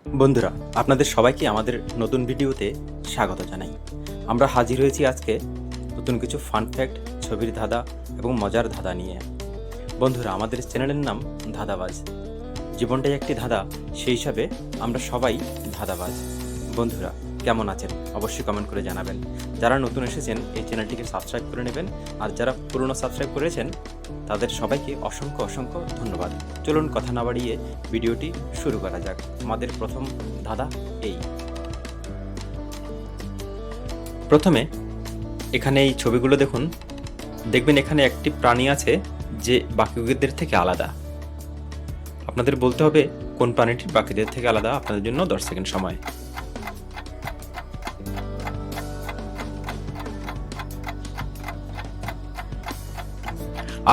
বন্ধুরা, আপনাদের সবাইকে আমাদের নতুন ভিডিওতে স্বাগত জানাই। আমরা হাজির হয়েছি আজকে নতুন কিছু ফান ফ্যাক্ট, ছবির ধাঁধা এবং মজার ধাঁধা নিয়ে। বন্ধুরা, আমাদের চ্যানেলের নাম ধাঁধাবাজ। জীবনটাই একটি ধাঁধা, সেই হিসাবে আমরা সবাই ধাঁধাবাজ। বন্ধুরা, কেমন আছেন অবশ্যই কমেন্ট করে জানাবেন। যারা নতুন এসেছেন এই চ্যানেলটিকে সাবস্ক্রাইব করে নেবেন, আর যারা পুরনো সাবস্ক্রাইব করেছেন তাদের সবাইকে অসংখ্য অসংখ্য ধন্যবাদ। চলুন কথা না বাড়িয়ে ভিডিওটি শুরু করা যাক। আমাদের প্রথম ধাঁধা এই। প্রথমে এখানে এই ছবিগুলো দেখবেন এখানে একটি প্রাণী আছে যে বাকিদের থেকে আলাদা। আপনাদের বলতে হবে কোন প্রাণীটি বাকিদের থেকে আলাদা। আপনাদের জন্য 10 সেকেন্ড সময়।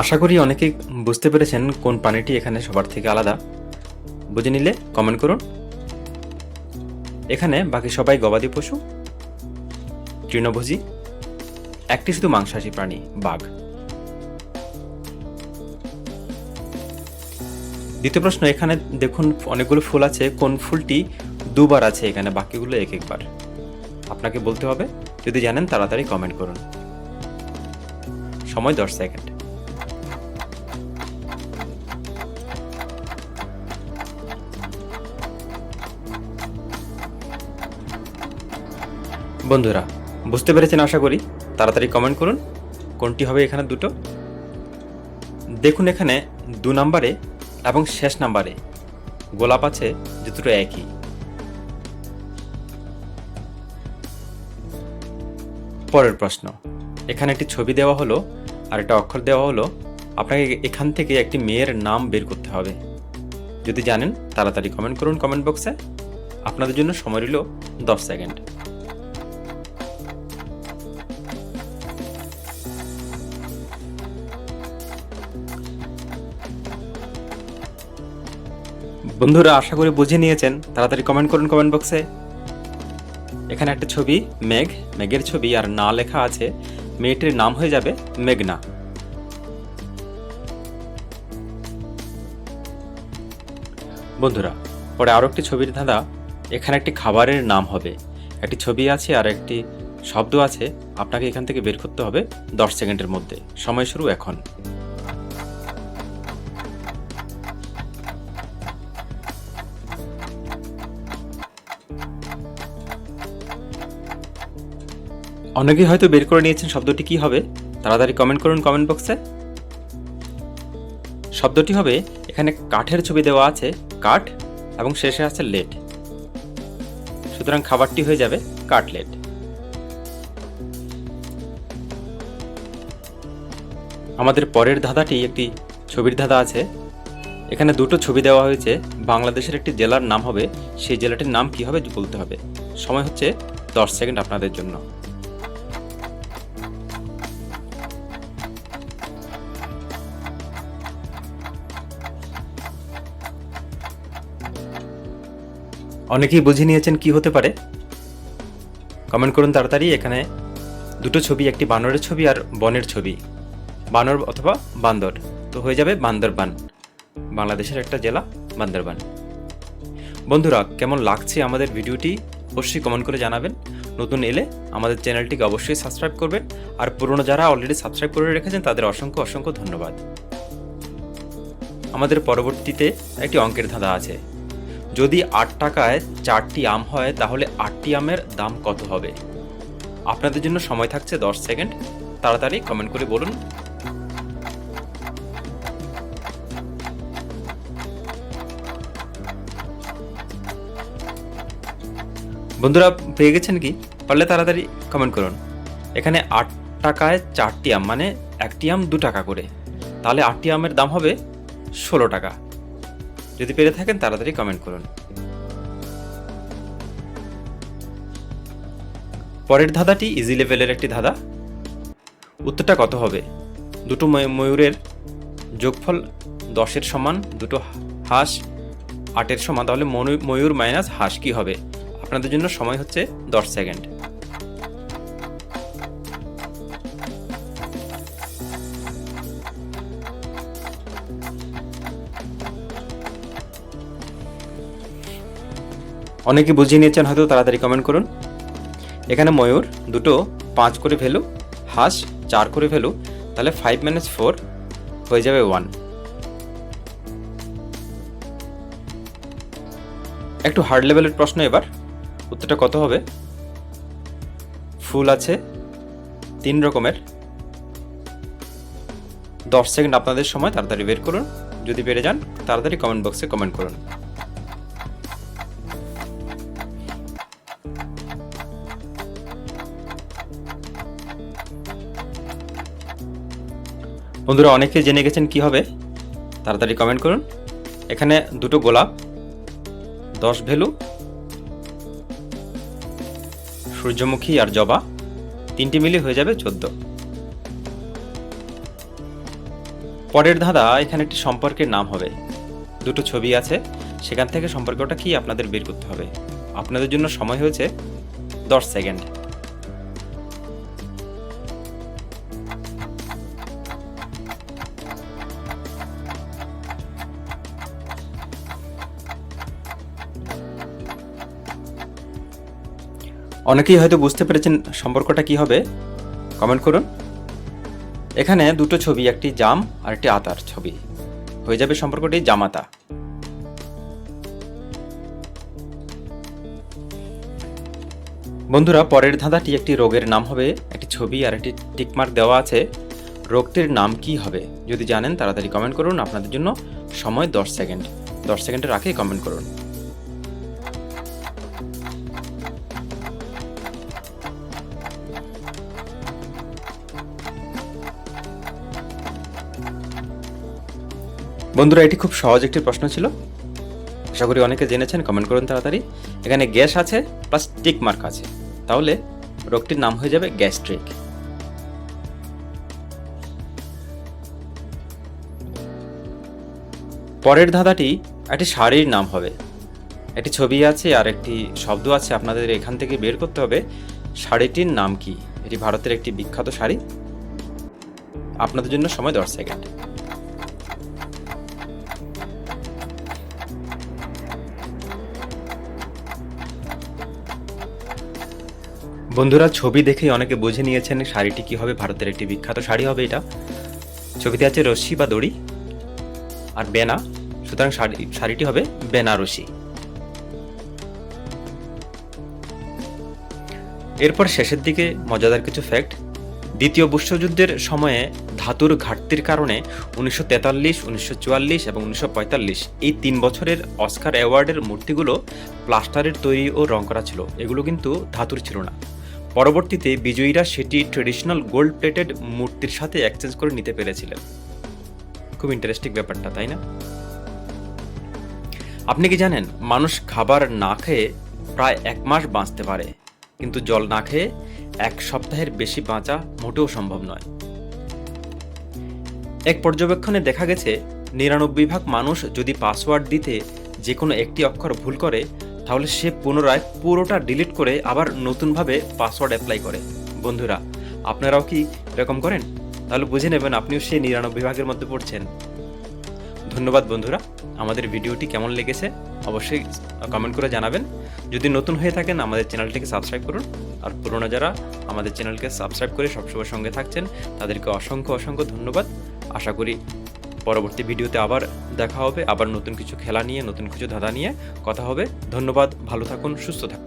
আশা করি অনেকেই বুঝতে পেরেছেন কোন প্রাণীটি এখানে সবার থেকে আলাদা। বুঝে নিলে কমেন্ট করুন। এখানে বাকি সবাই গবাদি পশু, তৃণভোজী, একটি শুধু মাংসাশী প্রাণী, বাঘ। দ্বিতীয় প্রশ্ন, এখানে দেখুন অনেকগুলো ফুল আছে, কোন ফুলটি দুবার আছে এখানে, বাকিগুলো এক একবার। আপনাকে বলতে হবে, যদি জানেন তাড়াতাড়ি কমেন্ট করুন। সময় 10 সেকেন্ড। বন্ধুরা, বুঝতে পেরেছেন আশা করি। তাড়াতাড়ি কমেন্ট করুন কোনটি হবে এখানে দুটো। দেখুন এখানে 2 নম্বরে এবং শেষ নাম্বারে গোলাপ আছে, যে দুটো একই। পরের প্রশ্ন, এখানে একটি ছবি দেওয়া হলো আর একটা অক্ষর দেওয়া হলো। আপনাকে এখান থেকে একটি মেয়ের নাম বের করতে হবে। যদি জানেন তাড়াতাড়ি কমেন্ট করুন কমেন্ট বক্সে। আপনাদের জন্য সময় রইল 10 সেকেন্ড। বন্ধুরা, আশা করি বুঝে নিয়েছেন। তাড়াতাড়ি কমেন্ট করুন কমেন্ট বক্সে। এখানে একটা ছবি, মেঘের ছবি, আর না লেখা আছে। মেয়েটির নাম হয়ে যাবে মেঘনা। বন্ধুরা, পরে আরো একটি ছবির ধাঁধা। এখানে একটি খাবারের নাম হবে। একটি ছবি আছে আর একটি শব্দ আছে। আপনাকে এখান থেকে বের করতে হবে 10 সেকেন্ডের মধ্যে। সময় শুরু এখন। অনেকেই হয়তো বের করে নিয়েছেন শব্দটি কি হবে। তাড়াতাড়ি কমেন্ট করুন কমেন্ট বক্সে। শব্দটি হবে, এখানে কাঠের ছবি দেওয়া আছে, কাঠ, এবং শেষে আছে লেট। সুতরাং খাবারটি হয়ে যাবে কাটলেট। আমাদের পরের ধাঁধাটি একটি ছবির ধাঁধা আছে। এখানে দুটো ছবি দেওয়া হয়েছে। বাংলাদেশের একটি জেলার নাম হবে। সেই জেলাটির নাম কি হবে বলতে হবে। সময় হচ্ছে 10 সেকেন্ড আপনাদের জন্য। অনেকেই বুঝে নিয়েছেন কি হতে পারে। কমেন্ট করুন তাড়াতাড়ি। এখানে দুটো ছবি, একটি বানরের ছবি আর বনের ছবি। বানর অথবা বান্দর, তো হয়ে যাবে বান্দরবান। বাংলাদেশের একটা জেলা বান্দরবান। বন্ধুরা, কেমন লাগছে আমাদের ভিডিওটি অবশ্যই কমেন্ট করে জানাবেন। নতুন এলে আমাদের চ্যানেলটিকে অবশ্যই সাবস্ক্রাইব করবেন। আর পুরনো যারা অলরেডি সাবস্ক্রাইব করে রেখেছেন তাদের অসংখ্য অসংখ্য ধন্যবাদ। আমাদের পরবর্তীতে একটি অঙ্কের ধাঁধা আছে। যদি 8 টাকায় 4টি আম হয় তাহলে 8টি আমের দাম কত হবে? আপনাদের জন্য সময় থাকছে 10 সেকেন্ড। তাড়াতাড়ি কমেন্ট করে বলুন। বন্ধুরা, পেয়ে গেছেন কি? পারলে তাড়াতাড়ি কমেন্ট করুন। এখানে 8 টাকায় 4টি আম, মানে একটি আম 2 টাকা করে, তাহলে 8টি আমের দাম হবে 16 টাকা। যদি পেরে থাকেন তাড়াতাড়ি কমেন্ট করুন। পরের ধাঁধাটি ইজি লেভেলের একটি ধাঁধা। উত্তরটা কত হবে? দুটো ময়ূরের যোগফল 10-এর সমান, দুটো হাঁস 8-এর সমান, তাহলে ময়ূর মাইনাস হাঁস কি হবে? আপনাদের জন্য সময় হচ্ছে 10 সেকেন্ড। অনেকে বুঝিয়ে নিয়েছেন হয়তো, তাড়াতাড়ি কমেন্ট করুন। এখানে ময়ূর দুটো 5 করে ভ্যালু, হাঁস 4 করে ভ্যালু, তাহলে 5 - 4 হয়ে যাবে 1। একটু হার্ড লেভেলের প্রশ্ন এবার, উত্তরটা কত হবে? ফুল আছে 3 রকমের। 10 সেকেন্ড আপনাদের সময়, তাড়াতাড়ি বের করুন। যদি পেরে যান তাড়াতাড়ি কমেন্ট বক্সে কমেন্ট করুন। বন্ধুরা অনেকে জেনে গেছেন কি হবে, তাড়াতাড়ি কমেন্ট করুন। এখানে দুটো গোলাপ 10 ভ্যালু, সূর্যমুখী আর জবা 3টি মিলিয়ে হয়ে যাবে 14। পরের ধাঁধা, এখানে একটি সম্পর্কের নাম হবে, দুটো ছবি আছে, সেখান থেকে সম্পর্কটা কি আপনাদের বের করতে হবে। আপনাদের জন্য সময় হয়েছে 10 সেকেন্ড। অনেকেই হয়তো বুঝতে পেরেছেন সম্পর্কটা কি হবে, কমেন্ট করুন। এখানে দুটো ছবি, একটি জাম আর একটি আতার ছবি, হয়ে যাবে সম্পর্কটি জামাতা। বন্ধুরা পরের ধাঁধাটি একটি রোগের নাম হবে, একটি ছবি আর একটি টিকমার্ক দেওয়া আছে। রোগটির নাম কি হবে? যদি জানেন তাড়াতাড়ি কমেন্ট করুন। আপনাদের জন্য সময় 10 সেকেন্ড। 10 সেকেন্ডের আগে কমেন্ট করুন। বন্ধুরা এটি খুব সহজ একটি প্রশ্ন ছিল, আশা করি অনেকে জেনেছেন। কমেন্ট করুন তাড়াতাড়ি। এখানে গ্যাস আছে প্লাস টিক মার্ক আছে, তাহলে রোগটির নাম হয়ে যাবে গ্যাস্ট্রিক। পরের ধাঁধাটি একটি শাড়ির নাম হবে, একটি ছবি আছে আর একটি শব্দ আছে, আপনাদের এখান থেকে বের করতে হবে শাড়িটির নাম কি। এটি ভারতের একটি বিখ্যাত শাড়ি। আপনাদের জন্য সময় 10 সেকেন্ড। বন্ধুরা ছবি দেখেই অনেকে বুঝে নিয়েছেন শাড়িটি কি হবে, ভারতের একটি বিখ্যাত শাড়ি হবে এটা। ছবিতে আছে রশ্মি বা দড়ি আর বেনা, সুতরাং শাড়িটি হবে বেনারসি। এরপর শেষের দিকে মজাদার কিছু ফ্যাক্ট। দ্বিতীয় বিশ্বযুদ্ধের সময়ে ধাতুর ঘাটতির কারণে 1943, 1944 এবং 1945 এই 3 বছরের অস্কার অ্যাওয়ার্ডের মূর্তিগুলো প্লাস্টারের তৈরি ও রং করা ছিল, এগুলো কিন্তু ধাতুর ছিল না। পরবর্তীতে বিজয়ীরা সেটি ট্রেডিশনাল গোল্ড প্লেটেড মূর্তির সাথে এক্সচেঞ্জ করে নিতে পেরেছিলেন। খুব ইন্টারেস্টিং ব্যাপারটা, তাই না? আপনি কি জানেন মানুষ খাবার না খেয়ে প্রায় 1 মাস বাঁচতে পারে, কিন্তু জল না খেয়ে 1 সপ্তাহের বেশি বাঁচা মোটেও সম্ভব নয়। এক পর্যবেক্ষণে দেখা গেছে 99% মানুষ যদি পাসওয়ার্ড দিতে যে কোনো একটি অক্ষর ভুল করে, তাহলে সে পুনরায় পুরোটা ডিলিট করে আবার নতুনভাবে পাসওয়ার্ড অ্যাপ্লাই করে। বন্ধুরা আপনারাও কি এরকম করেন? তাহলে বুঝে নেবেন আপনিও সেই 99% মধ্যে পড়ছেন। ধন্যবাদ বন্ধুরা, আমাদের ভিডিওটি কেমন লেগেছে অবশ্যই কমেন্ট করে জানাবেন। যদি নতুন হয়ে থাকেন আমাদের চ্যানেলটিকে সাবস্ক্রাইব করুন, আর পুরোনো যারা আমাদের চ্যানেলকে সাবস্ক্রাইব করে সবসময় সঙ্গে থাকছেন তাদেরকে অসংখ্য অসংখ্য ধন্যবাদ। আশা করি পরবর্তী ভিডিওতে আবার দেখা হবে, আবার নতুন কিছু খেলা নিয়ে, নতুন কিছু ধাঁধা নিয়ে কথা হবে। ধন্যবাদ, ভালো থাকুন, সুস্থ থাকুন।